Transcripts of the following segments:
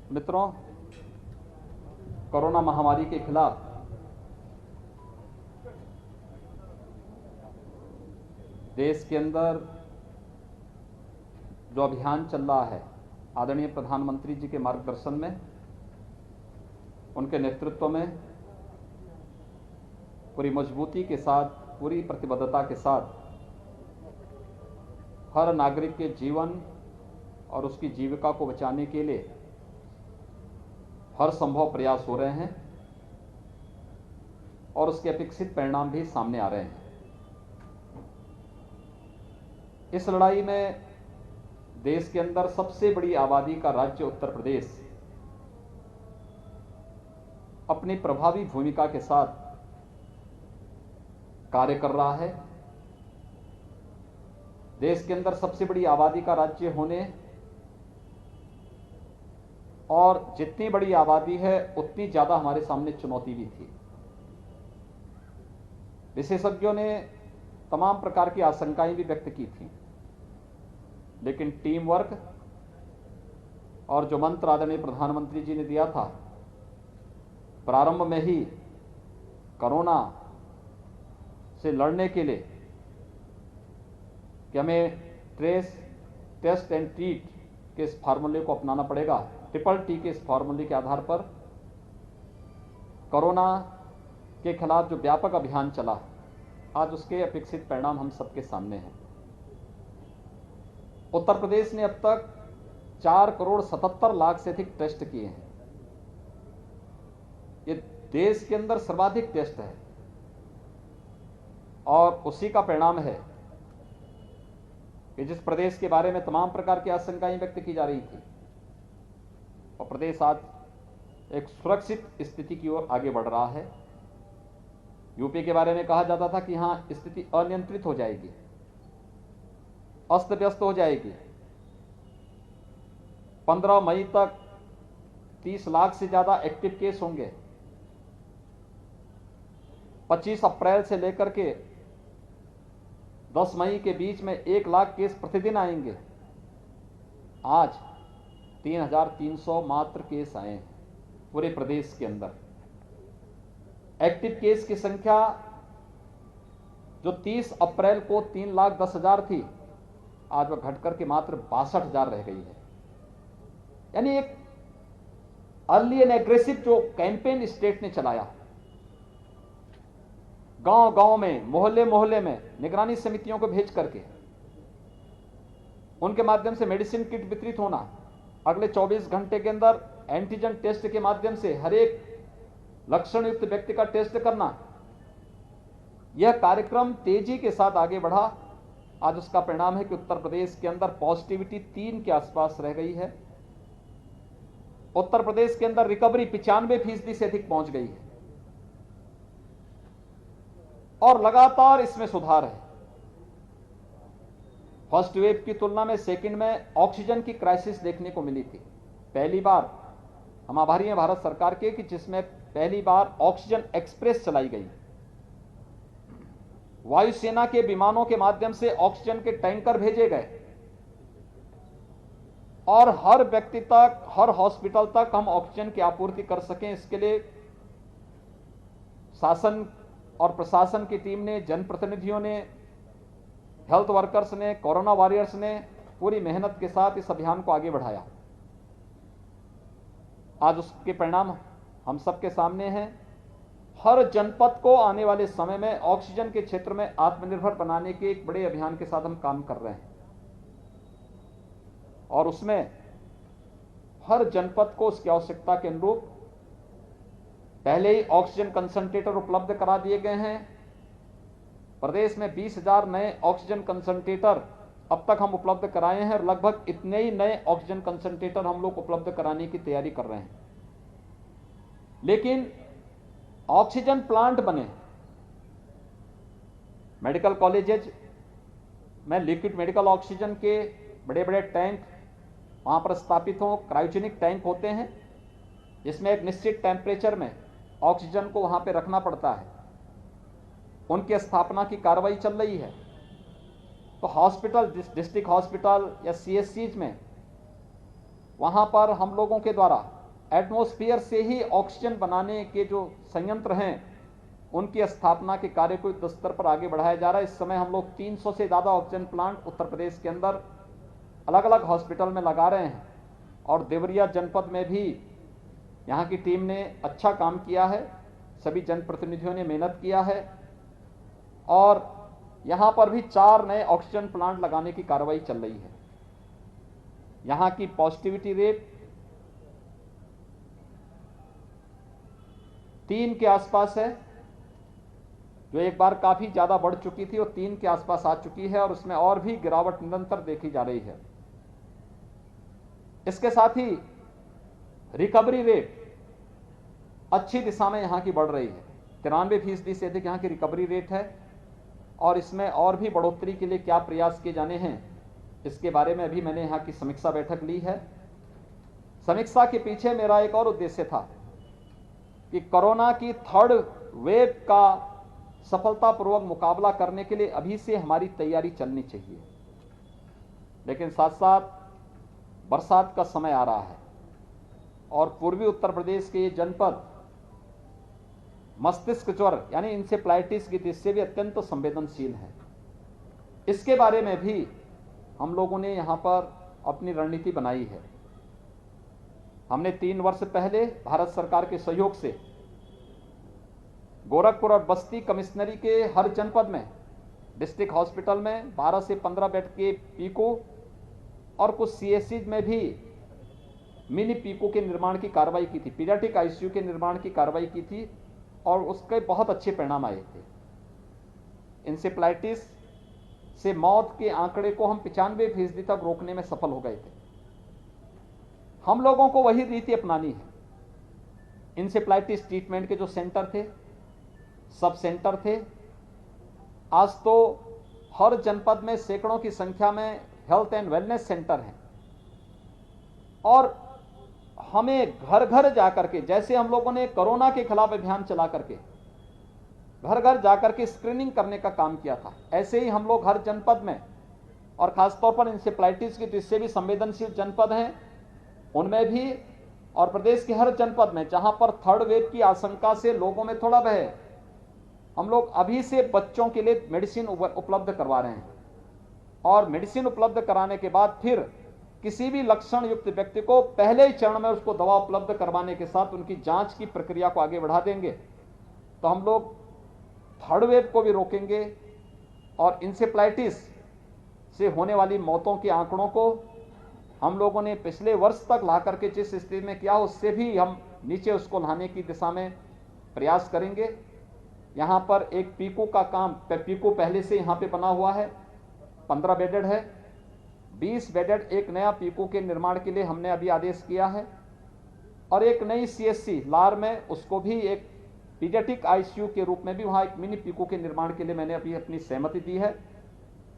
मित्रों, कोरोना महामारी के खिलाफ देश के अंदर जो अभियान चल रहा है, आदरणीय प्रधानमंत्री जी के मार्गदर्शन में, उनके नेतृत्व में पूरी मजबूती के साथ, पूरी प्रतिबद्धता के साथ हर नागरिक के जीवन और उसकी जीविका को बचाने के लिए हर संभव प्रयास हो रहे हैं और उसके अपेक्षित परिणाम भी सामने आ रहे हैं। इस लड़ाई में देश के अंदर सबसे बड़ी आबादी का राज्य उत्तर प्रदेश अपनी प्रभावी भूमिका के साथ कार्य कर रहा है। देश के अंदर सबसे बड़ी आबादी का राज्य होने और जितनी बड़ी आबादी है उतनी ज्यादा हमारे सामने चुनौती भी थी। विशेषज्ञों ने तमाम प्रकार की आशंकाएं भी व्यक्त की थी, लेकिन टीम वर्क और जो मंत्र आदरणीय प्रधानमंत्री जी ने दिया था प्रारंभ में ही कोरोना से लड़ने के लिए कि हमें ट्रेस, टेस्ट एंड ट्रीट के इस फार्मूले को अपनाना पड़ेगा, ट्रिपल टी के इस फार्मूले के आधार पर कोरोना के खिलाफ जो व्यापक अभियान चला, आज उसके अपेक्षित परिणाम हम सबके सामने हैं। उत्तर प्रदेश ने अब तक 4,77,00,000 से अधिक टेस्ट किए हैं। ये देश के अंदर सर्वाधिक टेस्ट है और उसी का परिणाम है कि जिस प्रदेश के बारे में तमाम प्रकार की आशंकाएं व्यक्त की जा रही थी, और प्रदेश आज एक सुरक्षित स्थिति की ओर आगे बढ़ रहा है। यूपी के बारे में कहा जाता था कि यहां स्थिति अनियंत्रित हो जाएगी, अस्त व्यस्त हो जाएगी। 15 मई तक 30 लाख से ज्यादा एक्टिव केस होंगे। 25 अप्रैल से लेकर के 10 मई के बीच में 1 लाख केस प्रतिदिन आएंगे। आज 3,300 मात्र केस आए हैं पूरे प्रदेश के अंदर। एक्टिव केस की संख्या जो 30 अप्रैल को 3,10,000 थी, आज वह घटकर के मात्र 62,000 रह गई है। यानी एक अर्ली एंड एग्रेसिव जो कैंपेन स्टेट ने चलाया, गांव गांव में, मोहल्ले मोहल्ले में निगरानी समितियों को भेज करके उनके माध्यम से मेडिसिन किट वितरित होना, अगले 24 घंटे के अंदर एंटीजन टेस्ट के माध्यम से हर एक लक्षण युक्त व्यक्ति का टेस्ट करना, यह कार्यक्रम तेजी के साथ आगे बढ़ा। आज उसका परिणाम है कि उत्तर प्रदेश के अंदर पॉजिटिविटी 3 के आसपास रह गई है। उत्तर प्रदेश के अंदर रिकवरी 95% से अधिक पहुंच गई है और लगातार इसमें सुधार है। फर्स्ट वेव की तुलना में सेकंड में ऑक्सीजन की क्राइसिस देखने को मिली थी। पहली बार हम आभारी हैं भारत सरकार के कि जिसमें पहली बार ऑक्सीजन एक्सप्रेस चलाई गई। वायुसेना के विमानों के माध्यम से ऑक्सीजन के टैंकर भेजे गए और हर व्यक्ति तक, हर हॉस्पिटल तक हम ऑक्सीजन की आपूर्ति कर सकें, इसके लिए शासन और प्रशासन की टीम ने, जनप्रतिनिधियों ने, हेल्थ वर्कर्स ने, कोरोना वॉरियर्स ने पूरी मेहनत के साथ इस अभियान को आगे बढ़ाया। आज उसके परिणाम हम सबके सामने हैं। हर जनपद को आने वाले समय में ऑक्सीजन के क्षेत्र में आत्मनिर्भर बनाने के एक बड़े अभियान के साथ हम काम कर रहे हैं और उसमें हर जनपद को उसकी आवश्यकता के अनुरूप पहले ही ऑक्सीजन कंसंट्रेटर उपलब्ध करा दिए गए हैं। प्रदेश में 20,000 नए ऑक्सीजन कंसंट्रेटर अब तक हम उपलब्ध कराए हैं और लगभग इतने ही नए ऑक्सीजन कंसंट्रेटर हम लोग उपलब्ध कराने की तैयारी कर रहे हैं। लेकिन ऑक्सीजन प्लांट बने, मेडिकल कॉलेजेज में लिक्विड मेडिकल ऑक्सीजन के बड़े बड़े टैंक वहां पर स्थापित हों। क्रायोजेनिक टैंक होते हैं जिसमें एक निश्चित टेम्परेचर में ऑक्सीजन को वहां पे रखना पड़ता है। उनकी स्थापना की कार्रवाई चल रही है। तो हॉस्पिटल, डिस्ट्रिक्ट हॉस्पिटल या सीएचसीज में वहां पर हम लोगों के द्वारा एटमॉस्फेयर से ही ऑक्सीजन बनाने के जो संयंत्र हैं उनकी स्थापना के कार्य को युद्ध स्तर पर आगे बढ़ाया जा रहा है। इस समय हम लोग 300 से ज़्यादा ऑक्सीजन प्लांट उत्तर प्रदेश के अंदर अलग अलग हॉस्पिटल में लगा रहे हैं और देवरिया जनपद में भी यहाँ की टीम ने अच्छा काम किया है। सभी जनप्रतिनिधियों ने मेहनत किया है और यहाँ पर भी 4 नए ऑक्सीजन प्लांट लगाने की कार्रवाई चल रही है। यहाँ की पॉजिटिविटी रेट 3 के आसपास है, जो एक बार काफी ज्यादा बढ़ चुकी थी और 3 के आसपास आ चुकी है और उसमें और भी गिरावट निरंतर देखी जा रही है। इसके साथ ही रिकवरी रेट अच्छी दिशा में यहां की बढ़ रही है। 93% से अधिक यहां की रिकवरी रेट है और इसमें और भी बढ़ोतरी के लिए क्या प्रयास किए जाने हैं, इसके बारे में अभी मैंने यहां की समीक्षा बैठक ली है। समीक्षा के पीछे मेरा एक और उद्देश्य था कि कोरोना की 3rd वेव का सफलतापूर्वक मुकाबला करने के लिए अभी से हमारी तैयारी चलनी चाहिए। लेकिन साथ साथ बरसात का समय आ रहा है और पूर्वी उत्तर प्रदेश के ये जनपद मस्तिष्क ज्वर यानी इंसेफ्लाइटिस की दृष्टि से भी अत्यंत संवेदनशील है। इसके बारे में भी हम लोगों ने यहां पर अपनी रणनीति बनाई है। हमने 3 वर्ष पहले भारत सरकार के सहयोग से गोरखपुर और बस्ती कमिश्नरी के हर जनपद में डिस्ट्रिक्ट हॉस्पिटल में 12 से 15 बेड के पीको और कुछ सीएससी में भी मिनी पीको के निर्माण की कार्रवाई की थी, पीडियाट्रिक आईसीयू के निर्माण की कार्रवाई की थी और उसके बहुत अच्छे परिणाम आए थे। इंसेफ्लाइटिस से मौत के आंकड़े को हम 95% तक रोकने में सफल हो गए थे। हम लोगों को वही रीति अपनानी है। इंसेफ्लाइटिस ट्रीटमेंट के जो सेंटर थे, सब सेंटर थे, आज तो हर जनपद में सैकड़ों की संख्या में हेल्थ एंड वेलनेस सेंटर हैं और हमें घर घर जाकर के, जैसे हम लोगों ने कोरोना के खिलाफ अभियान चला करके घर घर जाकर के स्क्रीनिंग करने का काम किया था, ऐसे ही हम लोग हर जनपद में और खासतौर पर इंसेफ्लाइटिस की दृष्टि से भी संवेदनशील जनपद हैं उनमें भी और प्रदेश के हर जनपद में जहां पर 3rd वेव की आशंका से लोगों में थोड़ा भय है, हम लोग अभी से बच्चों के लिए मेडिसिन उपलब्ध करवा रहे हैं और मेडिसिन उपलब्ध कराने के बाद फिर किसी भी लक्षण युक्त व्यक्ति को पहले ही चरण में उसको दवा उपलब्ध करवाने के साथ उनकी जांच की प्रक्रिया को आगे बढ़ा देंगे। तो हम लोग 3rd वेव को भी रोकेंगे और इंसेफ्लाइटिस से होने वाली मौतों के आंकड़ों को हम लोगों ने पिछले वर्ष तक ला करके जिस स्थिति में किया उससे भी हम नीचे उसको लाने की दिशा में प्रयास करेंगे। यहाँ पर एक पीको का काम, पीको पहले से यहाँ पे बना हुआ है, 15 बेडेड है, 20 बेडेड एक नया पीको के निर्माण के लिए हमने अभी आदेश किया है और एक नई सीएससी लार में उसको भी एक पीडियाट्रिक आईसीयू के रूप में भी वहाँ एक मिनी पीको के निर्माण के लिए मैंने अभी अपनी सहमति दी है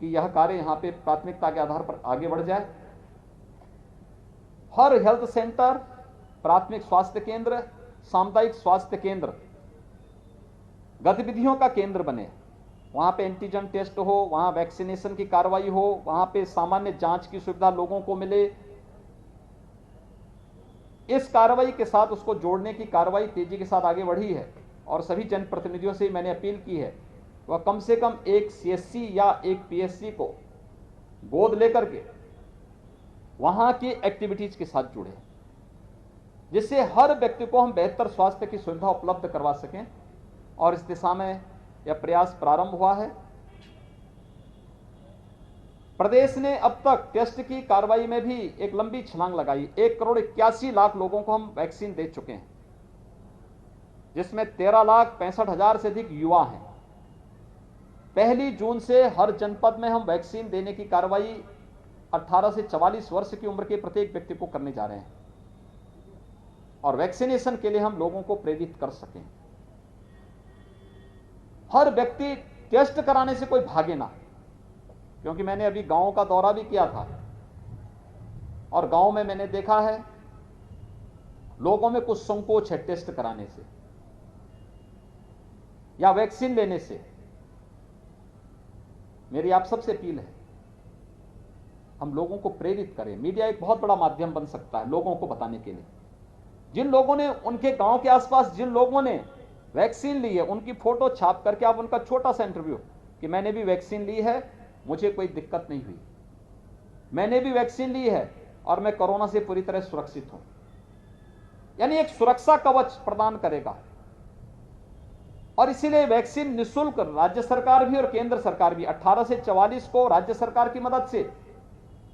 कि यह कार्य यहाँ पे प्राथमिकता के आधार पर आगे बढ़ जाए। हर हेल्थ सेंटर, प्राथमिक स्वास्थ्य केंद्र, सामुदायिक स्वास्थ्य केंद्र गतिविधियों का केंद्र बने। वहां पे एंटीजन टेस्ट हो, वहां वैक्सीनेशन की कार्रवाई हो, वहां पे सामान्य जांच की सुविधा लोगों को मिले। इस कार्रवाई के साथ उसको जोड़ने की कार्रवाई तेजी के साथ आगे बढ़ी है और सभी जनप्रतिनिधियों से मैंने अपील की है वह कम से कम एक सीएससी या एक पीएससी को गोद लेकर के वहां की एक्टिविटीज के साथ जुड़े, जिससे हर व्यक्ति को हम बेहतर स्वास्थ्य की सुविधा उपलब्ध करवा सकें और इस दिशा में यह प्रयास प्रारंभ हुआ है। प्रदेश ने अब तक टेस्ट की कार्रवाई में भी एक लंबी छलांग लगाई। 1,81,00,000 लोगों को हम वैक्सीन दे चुके हैं, जिसमें 13,65,000 से अधिक युवा हैं। 1 जून से हर जनपद में हम वैक्सीन देने की कार्रवाई 18 से 44 वर्ष की उम्र के प्रत्येक व्यक्ति को करने जा रहे हैं और वैक्सीनेशन के लिए हम लोगों को प्रेरित कर सकें। हर व्यक्ति टेस्ट कराने से कोई भागे ना, क्योंकि मैंने अभी गांव का दौरा भी किया था और गांव में मैंने देखा है लोगों में कुछ संकोच है टेस्ट कराने से या वैक्सीन लेने से। मेरी आप सबसे अपील है हम लोगों को प्रेरित करें। मीडिया एक बहुत बड़ा माध्यम बन सकता है लोगों को बताने के लिए। जिन लोगों ने, उनके गांव के आसपास जिन लोगों ने वैक्सीन ली है, उनकी फोटो छाप करके आप उनका छोटा सा इंटरव्यू कि मैंने भी वैक्सीन ली है, मुझे कोई दिक्कत नहीं हुई, मैंने भी वैक्सीन ली है और मैं कोरोना से पूरी तरह सुरक्षित हूं। यानी एक सुरक्षा कवच प्रदान करेगा। और इसीलिए वैक्सीन निःशुल्क राज्य सरकार भी और केंद्र सरकार भी 18 से 44 को राज्य सरकार की मदद से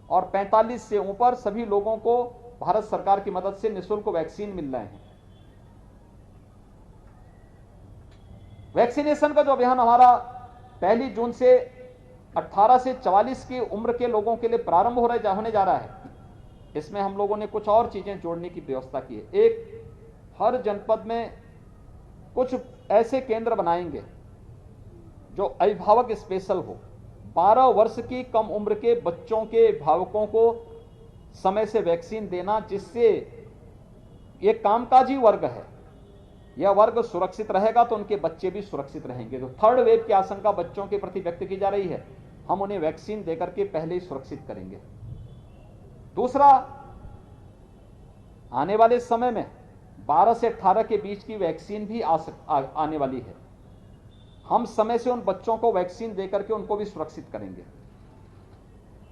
और 45 से ऊपर सभी लोगों को भारत सरकार की मदद से निःशुल्क वैक्सीन मिल रहे हैं। वैक्सीनेशन का जो अभियान हमारा 1 जून से 18 से 44 की उम्र के लोगों के लिए प्रारंभ होने जा रहा है, इसमें हम लोगों ने कुछ और चीजें जोड़ने की व्यवस्था की है। एक, हर जनपद में कुछ ऐसे केंद्र बनाएंगे जो अभिभावक स्पेशल हो। 12 वर्ष की कम उम्र के बच्चों के अभिभावकों को समय से वैक्सीन देना, जिससे ये कामकाजी वर्ग है, यह वर्ग सुरक्षित रहेगा तो उनके बच्चे भी सुरक्षित रहेंगे। तो थर्ड वेव की आशंका बच्चों के प्रति व्यक्त की जा रही है, हम उन्हें वैक्सीन देकर के पहले ही सुरक्षित करेंगे। दूसरा, आने वाले समय में 12 से 18 के बीच की वैक्सीन भी आने वाली है। हम समय से उन बच्चों को वैक्सीन देकर के उनको भी सुरक्षित करेंगे।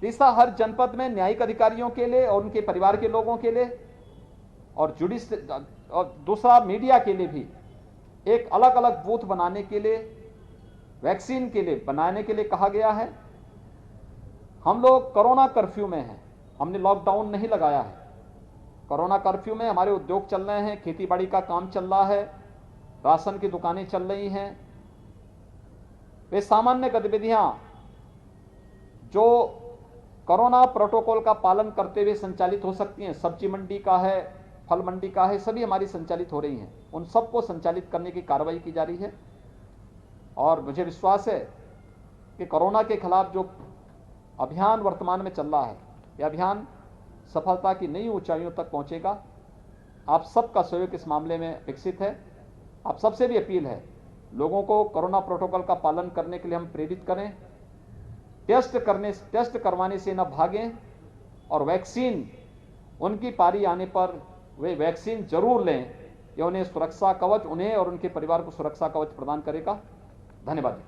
तीसरा, हर जनपद में न्यायिक अधिकारियों के लिए और उनके परिवार के लोगों के लिए और दूसरा मीडिया के लिए भी एक अलग अलग बूथ बनाने के लिए, वैक्सीन के लिए बनाने के लिए कहा गया है। हम लोग कोरोना कर्फ्यू में हैं, हमने लॉकडाउन नहीं लगाया है। कोरोना कर्फ्यू में हमारे उद्योग चल रहे हैं, खेती बाड़ी का काम चल रहा है, राशन की दुकानें चल रही हैं। वे सामान्य गतिविधियां जो कोरोना प्रोटोकॉल का पालन करते हुए संचालित हो सकती हैं, सब्जी मंडी का है, फल मंडी का है, सभी हमारी संचालित हो रही हैं। उन सबको संचालित करने की कार्रवाई की जा रही है। और मुझे विश्वास है कि कोरोना के खिलाफ जो अभियान वर्तमान में चल रहा है, यह अभियान सफलता की नई ऊंचाइयों तक पहुंचेगा। आप सबका सहयोग इस मामले में विकसित है। आप सबसे भी अपील है, लोगों को कोरोना प्रोटोकॉल का पालन करने के लिए हम प्रेरित करें। टेस्ट करवाने से न भागें और वैक्सीन उनकी पारी आने पर वे वैक्सीन जरूर लें। यह उन्हें सुरक्षा कवच, उन्हें और उनके परिवार को सुरक्षा कवच प्रदान करेगा। धन्यवाद।